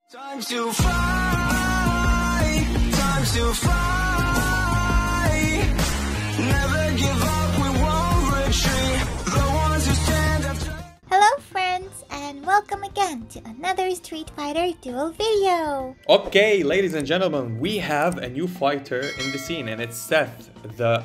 Time to fly, time to fly. Never give up, we won't retreat. The ones who stand after. Hello friends, and welcome again to another Street Fighter Duel video. Okay, ladies and gentlemen, we have a new fighter in the scene, and it's Seth, the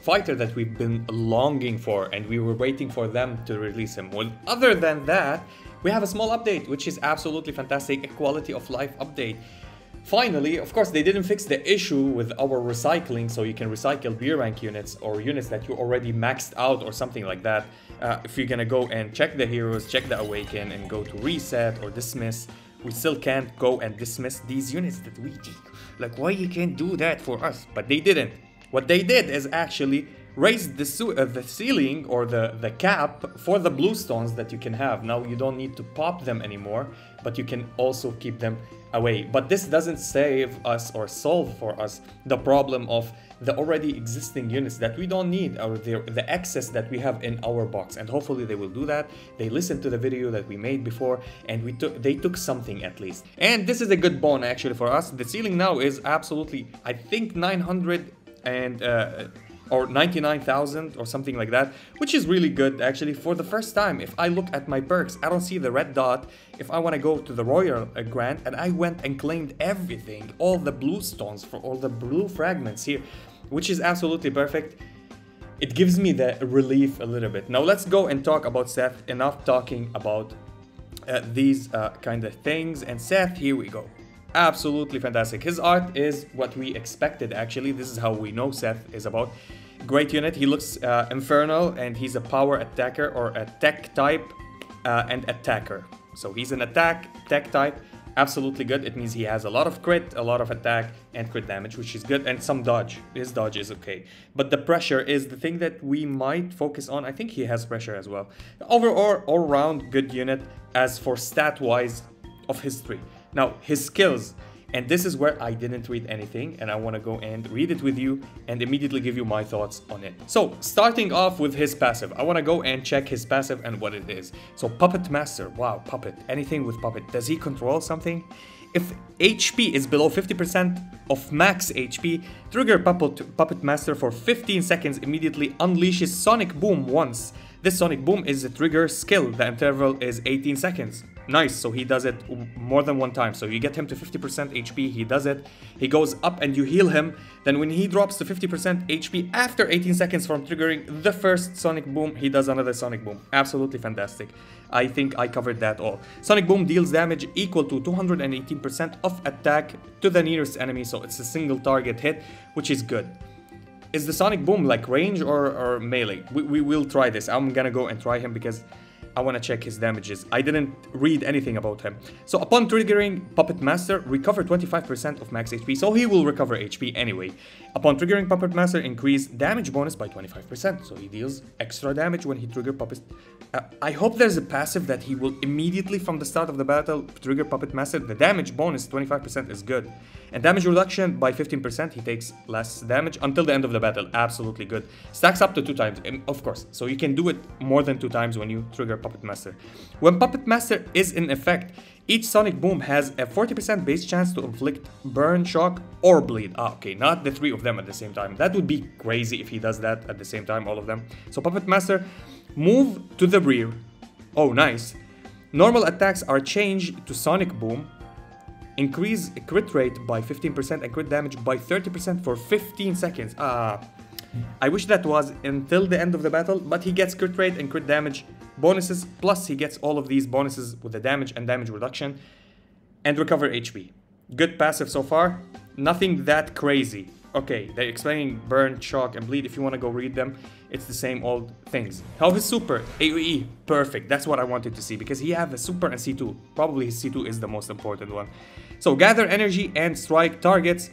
fighter that we've been longing for, and we were waiting for them to release him. Well, other than that, we have a small update, which is absolutely fantastic, a quality of life update. Finally, of course, they didn't fix the issue with our recycling, so you can recycle B rank units or units that you already maxed out or something like that. If you're gonna go and check the heroes, check the awaken, and go to reset or dismiss, we still can't go and dismiss these units that we did. Like, why you can't do that for us? But they didn't. What they did is actually raise the ceiling or the cap for the blue stones that you can have. Now you don't need to pop them anymore, but you can also keep them away. But this doesn't save us or solve for us the problem of the already existing units that we don't need, or the excess that we have in our box. And hopefully they will do that. They listened to the video that we made before, and they took something at least. And this is a good bone actually for us. The ceiling now is absolutely, I think, 900 and or 99,000 or something like that, which is really good actually. For the first time, if I look at my perks, I don't see the red dot. If I want to go to the Royal Grant, and I went and claimed everything, all the blue stones for all the blue fragments here, which is absolutely perfect. It gives me the relief a little bit. Now let's go and talk about Seth. Enough talking about these kind of things. And Seth, here we go. Absolutely fantastic. His art is what we expected actually. This is how we know Seth is about. Great unit. He looks infernal, and he's a power attacker or a tech type and attacker. So he's an tech type. Absolutely good. It means he has a lot of crit, a lot of attack, and crit damage, which is good, and some dodge. His dodge is okay. But the pressure is the thing that we might focus on. I think he has pressure as well. Overall, all-round good unit. As for stat-wise of history. Now, his skills, and this is where I didn't read anything, and I want to go and read it with you and immediately give you my thoughts on it. So, starting off with his passive, I want to go and check his passive and what it is. So, Puppet Master, wow, Puppet, anything with Puppet. Does he control something? If HP is below 50% of max HP, trigger Puppet Master for 15 seconds, immediately unleashes Sonic Boom once. This Sonic Boom is a trigger skill. The interval is 18 seconds. Nice, so he does it more than one time. So you get him to 50% HP, he does it. He goes up and you heal him. Then when he drops to 50% HP after 18 seconds from triggering the first Sonic Boom, he does another Sonic Boom. Absolutely fantastic. I think I covered that all. Sonic Boom deals damage equal to 218% of attack to the nearest enemy. So it's a single target hit, which is good. Is the Sonic Boom like range or melee? We will try this. I'm gonna go and try him because I want to check his damages. I didn't read anything about him. So upon triggering Puppet Master, recover 25% of max HP. So he will recover HP anyway. Upon triggering Puppet Master, increase damage bonus by 25%. So he deals extra damage when he triggers Puppet. I hope there's a passive that he will immediately from the start of the battle trigger Puppet Master. The damage bonus 25% is good. And damage reduction by 15%. He takes less damage until the end of the battle. Absolutely good. Stacks up to 2 times, of course. So you can do it more than 2 times when you trigger Puppet Master. When Puppet Master is in effect, each Sonic Boom has a 40% base chance to inflict burn, shock, or bleed. Okay, not the 3 of them at the same time. That would be crazy if he does that at the same time, all of them. So Puppet Master, move to the rear. Oh, nice. Normal attacks are changed to Sonic Boom. Increase crit rate by 15% and crit damage by 30% for 15 seconds. I wish that was until the end of the battle, but he gets crit rate and crit damage bonuses, plus he gets all of these bonuses with the damage and damage reduction, and recover HP. Good passive so far, nothing that crazy. Okay, they're explaining burn, shock, and bleed. If you want to go read them, it's the same old things. How his super, AoE, perfect. That's what I wanted to see, because he has a super and C2. Probably his C2 is the most important one. So gather energy and strike targets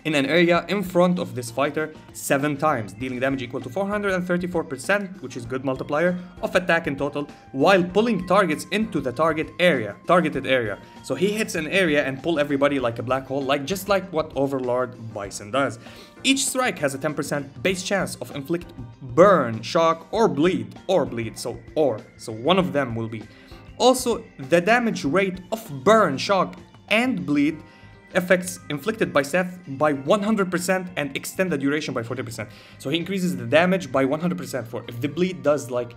in an area in front of this fighter 7 times, dealing damage equal to 434%, which is good multiplier, of attack in total, while pulling targets into the targeted area. So he hits an area and pull everybody like a black hole, just like what Overlord Bison does. Each strike has a 10% base chance of inflict burn, shock, or bleed. So one of them will be. Also, the damage rate of burn, shock, and bleed effects inflicted by Seth by 100% and extend the duration by 40%. So he increases the damage by 100%. For if the bleed does like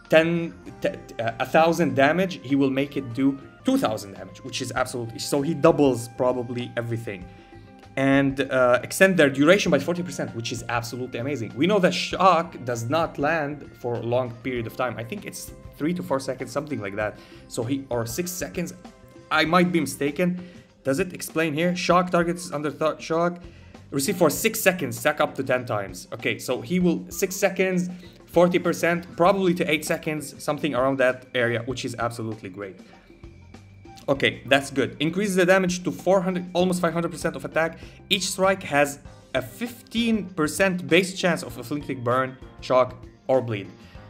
1,000 damage, he will make it do 2,000 damage, which is absolutely, so he doubles probably everything. And extend their duration by 40%, which is absolutely amazing. We know that shock does not land for a long period of time. I think it's 3 to 4 seconds, something like that. So or 6 seconds, I might be mistaken. Does it explain here? Shock targets under shock receive for 6 seconds, stack up to 10 times. Okay, so he will 6 seconds, 40%, probably to 8 seconds, something around that area, which is absolutely great. Okay, that's good. Increases the damage to 400, almost 500% of attack. Each strike has a 15% base chance of inflicting burn, shock, or bleed,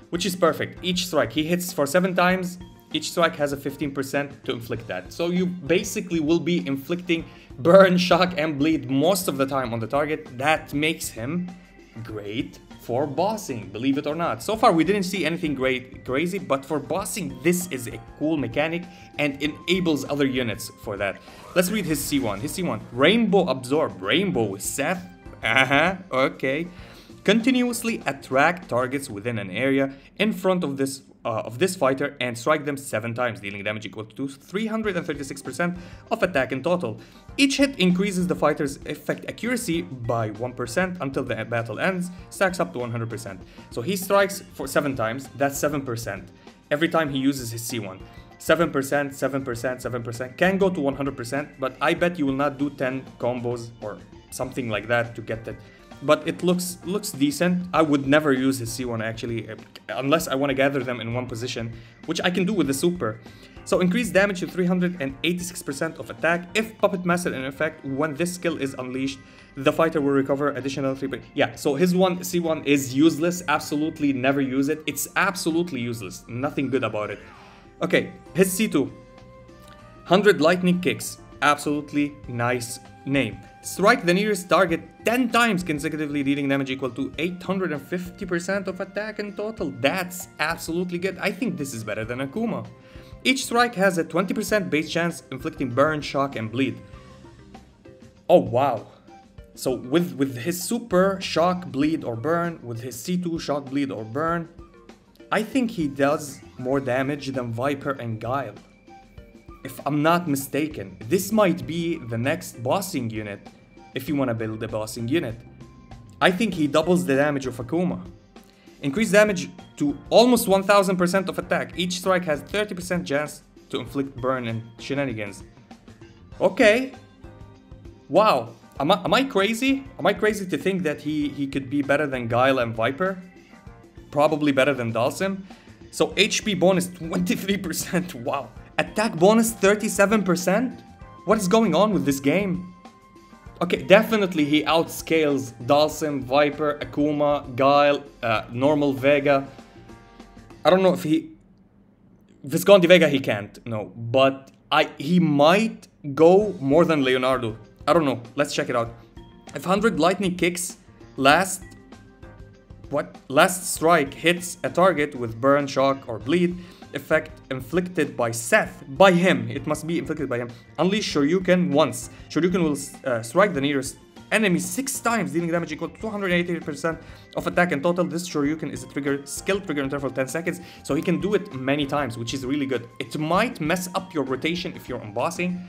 which is perfect. Each strike, he hits for 7 times. Each strike has a 15% to inflict that. So you basically will be inflicting burn, shock, and bleed most of the time on the target. That makes him great for bossing, believe it or not. So far we didn't see anything crazy, but for bossing this is a cool mechanic and enables other units for that. Let's read his C1. His C1, Rainbow Absorb. Rainbow with Seth. Okay. Continuously attract targets within an area in front of this fighter and strike them 7 times, dealing damage equal to 336% of attack in total. Each hit increases the fighter's effect accuracy by 1% until the battle ends, stacks up to 100%. So he strikes for 7 times, that's 7%. Every time he uses his C1. 7%, 7%, 7%, can go to 100%, but I bet you will not do 10 combos or something like that to get that. But it looks decent. I would never use his C1 actually, unless I want to gather them in one position, which I can do with the super. So increase damage to 386% of attack. If Puppet Master in effect, when this skill is unleashed, the fighter will recover additional 3%. Yeah, so his C1 is useless. Absolutely never use it. It's absolutely useless. Nothing good about it. Okay, his C2. 100 lightning kicks. Absolutely nice name. Strike the nearest target 10 times consecutively, dealing damage equal to 850% of attack in total. That's absolutely good. I think this is better than Akuma. Each strike has a 20% base chance, inflicting burn, shock, and bleed. Oh wow. So with his super, shock, bleed, or burn, with his C2, shock, bleed, or burn, I think he does more damage than Viper and Guile. If I'm not mistaken, this might be the next bossing unit if you want to build a bossing unit. I think he doubles the damage of Akuma. Increase damage to almost 1000% of attack. Each strike has 30% chance to inflict burn and shenanigans. Okay. Wow. Am I crazy? Am I crazy to think that he could be better than Guile and Viper? Probably better than Dalsim. So HP bonus 23%. Wow. Attack bonus 37%? What is going on with this game? Okay, definitely he outscales Dalsim, Viper, Akuma, Guile, normal Vega. I don't know if Visconti Vega he can't, no. But he might go more than Leonardo. I don't know, let's check it out. If 100 lightning kicks last strike hits a target with burn, shock, or bleed, effect inflicted by Seth, by him, it must be inflicted by him. Unleash Shoryuken once. Shoryuken will strike the nearest enemy 6 times, dealing damage equal to 288% of attack in total. This Shoryuken is a skill trigger interval 10 seconds, so he can do it many times, which is really good. It might mess up your rotation if you're on bossing,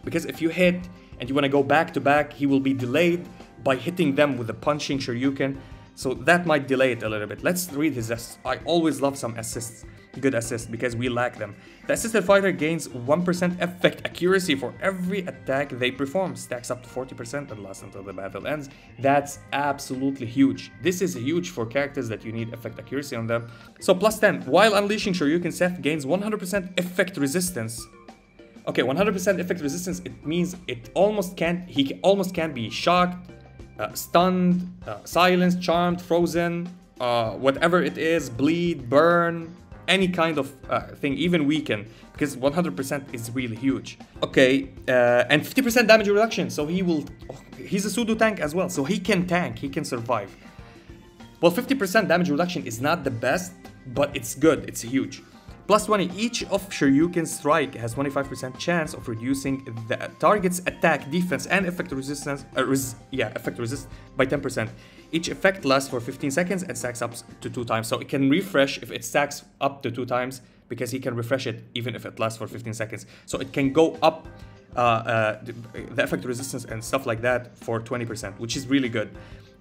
because if you hit and you want to go back to back, he will be delayed by hitting them with a punching Shoryuken, so that might delay it a little bit. Let's read his assists. I always love some assists. Good assist, because we lack them. The assisted fighter gains 1% effect accuracy for every attack they perform, stacks up to 40% and lasts until the battle ends. That's absolutely huge. This is huge for characters that you need effect accuracy on them. So plus 10. While unleashing Shoryuken, Seth gains 100% effect resistance. Okay, 100% effect resistance, it means he almost can't be shocked, stunned, silenced, charmed, frozen, whatever it is, bleed, burn, any kind of thing, even weaken, because 100% is really huge. Okay, and 50% damage reduction, so he's a pseudo tank as well, so he can tank, he can survive. Well, 50% damage reduction is not the best, but it's good, it's huge. Plus 20. Each of Shoryuken strike has 25% chance of reducing the target's attack, defense, and effect resistance. Effect resist by 10%. Each effect lasts for 15 seconds and stacks up to 2 times. So it can refresh if it stacks up to 2 times, because he can refresh it even if it lasts for 15 seconds. So it can go up the effect resistance and stuff like that for 20%, which is really good.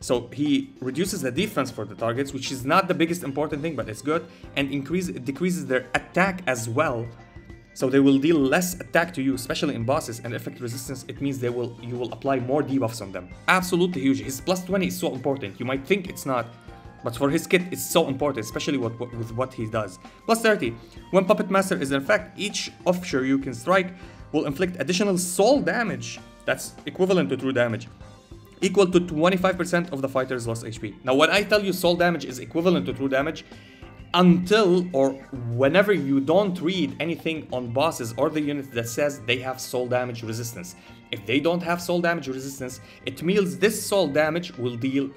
So he reduces the defense for the targets, which is not the biggest important thing, but it's good, and decreases their attack as well. So they will deal less attack to you, especially in bosses. And effect resistance, it means you will apply more debuffs on them. Absolutely huge. His plus 20 is so important. You might think it's not, but for his kit, it's so important, especially with what he does. Plus 30. When Puppet Master is in effect, each of Shoryuken strike will inflict additional soul damage. That's equivalent to true damage, equal to 25% of the fighter's lost HP. Now, when I tell you soul damage is equivalent to true damage, until or whenever you don't read anything on bosses or the units that says they have soul damage resistance. If they don't have soul damage resistance, it means this soul damage will deal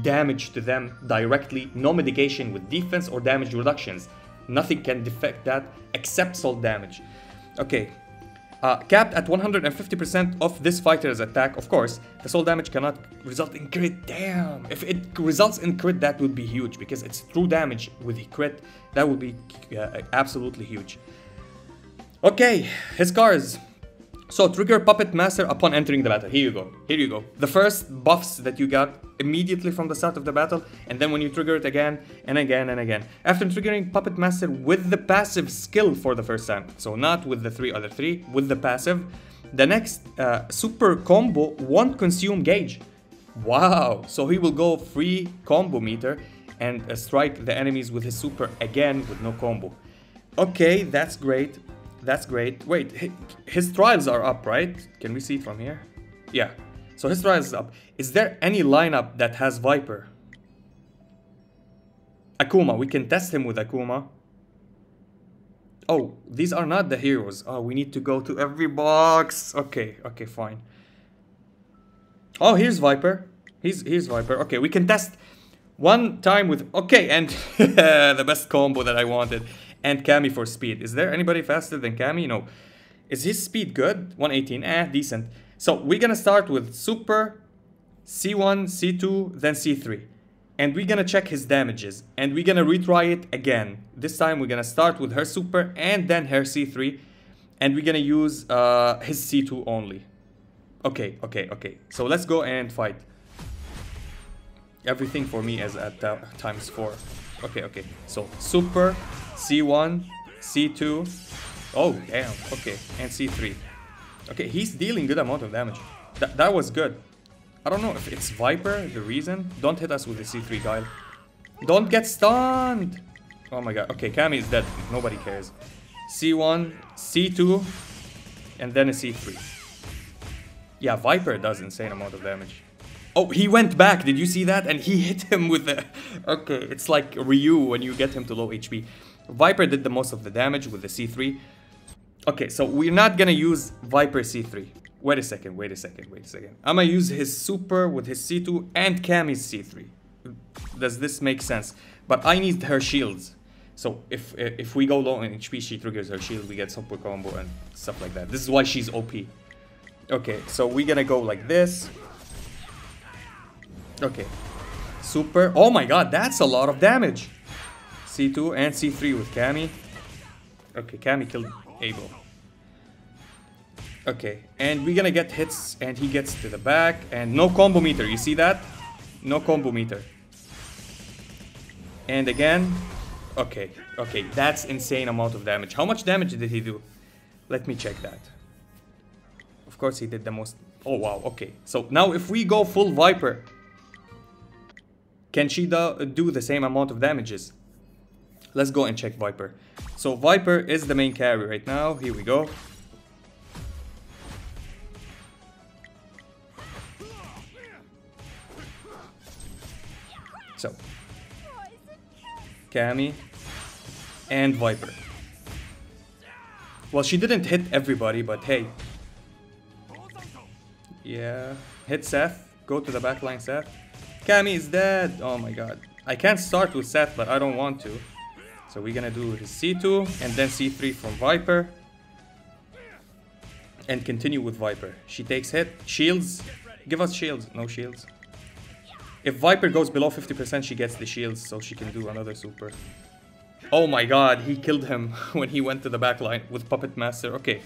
damage to them directly, no mitigation with defense or damage reductions. Nothing can defect that except soul damage. Okay. Capped at 150% of this fighter's attack. Of course, the soul damage cannot result in crit. Damn! If it results in crit, that would be huge, because it's true damage with crit. That would be absolutely huge. Okay, his cards. So, trigger Puppet Master upon entering the battle. Here you go. Here you go. The first buffs that you got immediately from the start of the battle, and then when you trigger it again and again and again. After triggering Puppet Master with the passive skill for the first time, so not with the other three, with the passive, the next super combo won't consume gauge. Wow! So he will go free combo meter and strike the enemies with his super again with no combo. Okay, that's great. That's great. Wait, his trials are up, right? Can we see it from here? Yeah. So his trials is up. Is there any lineup that has Viper? Akuma. We can test him with Akuma. Oh, these are not the heroes. Oh, we need to go to every box. Okay, okay, fine. Oh, here's Viper. Here's Viper. Okay, we can test one time with... Okay, and the best combo that I wanted. And Cammy for speed. Is there anybody faster than Cammy? No. Is his speed good? 118. Decent. So we're gonna start with Super, C1, C2, then C3. And we're gonna check his damages. And we're gonna retry it again. This time we're gonna start with her Super and then her C3. And we're gonna use his C2 only. Okay, okay, okay. So let's go and fight. Everything for me is at times 4. Okay, okay. So Super, C1, C2. Oh, damn. Okay, and C3. Okay, he's dealing good amount of damage. That was good. I don't know if it's Viper, the reason. Don't hit us with the C3, guy. Don't get stunned. Oh my god. Okay, Cammy is dead. Nobody cares. C1, C2, and then a C3. Yeah, Viper does insane amount of damage. Oh, he went back. Did you see that? And he hit him with the... Okay, it's like Ryu when you get him to low HP. Viper did the most of the damage with the C3. Okay, so we're not gonna use Viper C3. Wait a second, wait a second, wait a second. I'm gonna use his Super with his C2 and Cammy's C3. Does this make sense? But I need her shields. So if we go low in HP, she triggers her shield, we get super combo and stuff like that. This is why she's OP. Okay, so we're gonna go like this. Okay. Super. Oh my god, that's a lot of damage. C2 and C3 with Cammy. Okay, Cammy killed Abel. Okay, and we're gonna get hits and he gets to the back and no combo meter. You see that? No combo meter. And again. Okay, okay, that's insane amount of damage. How much damage did he do? Let me check that. Of course he did the most. Oh wow, okay. So now if we go full Viper, can she do the same amount of damages? Let's go and check Viper. So Viper is the main carry right now. Here we go. So Cammy and Viper. Well, she didn't hit everybody, but hey. Yeah. Hit Seth. Go to the backline, Seth. Cammy is dead. Oh my god. I can't start with Seth, but I don't want to. So we're gonna do his C2 and then C3 from Viper. And continue with Viper. She takes hit. Shields. Give us shields. No shields. If Viper goes below 50%, she gets the shields, so she can do another super. Oh my god, he killed him when he went to the backline with Puppet Master. Okay.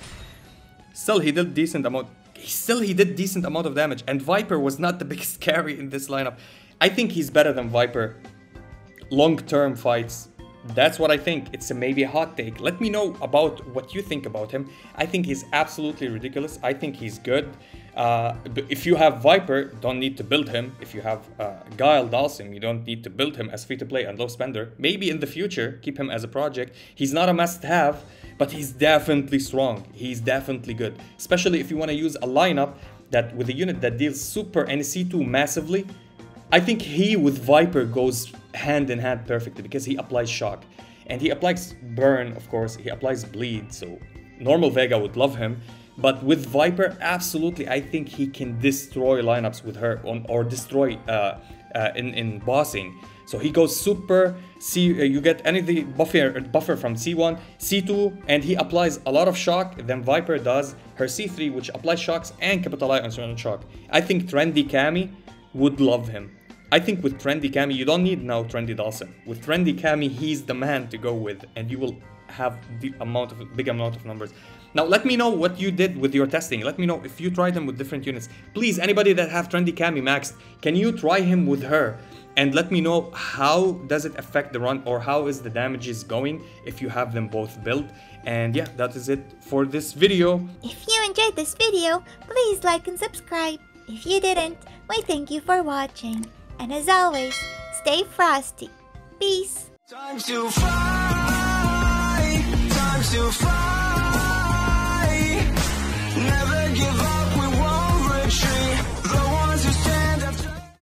Still, he did decent amount. He did decent amount of damage. And Viper was not the biggest carry in this lineup. I think he's better than Viper. Long-term fights. That's what I think. It's maybe a hot take. Let me know about what you think about him. I think he's absolutely ridiculous. I think he's good. If you have Viper, don't need to build him. If you have Guile Dalsim, you don't need to build him as free-to-play and low spender. Maybe in the future, keep him as a project. He's not a must-have, but he's definitely strong. He's definitely good. Especially if you want to use a lineup that with a unit that deals super and C2 massively. I think he with Viper goes hand in hand perfectly because he applies shock. And he applies burn, of course. He applies bleed, so normal Vega would love him. But with Viper, absolutely, I think he can destroy lineups with her or destroy in bossing. So he goes super, you get anything buffer from C1, C2, and he applies a lot of shock. Then Viper does her C3, which applies shocks and capitalize on shock. I think Trendy Cammy would love him. I think with Trendy Cammy, you don't need now Trendy Dawson. With Trendy Cammy, he's the man to go with, and you will have the big amount of numbers. Now, let me know what you did with your testing. Let me know if you tried them with different units. Please, anybody that have Trendy Cammy maxed, can you try him with her? And let me know how does it affect the run or how is the damages going if you have them both built. And yeah, that is it for this video. If you enjoyed this video, please like and subscribe. If you didn't, we thank you for watching. And as always, stay frosty. Peace. Time to fight, time to fight. Never give up.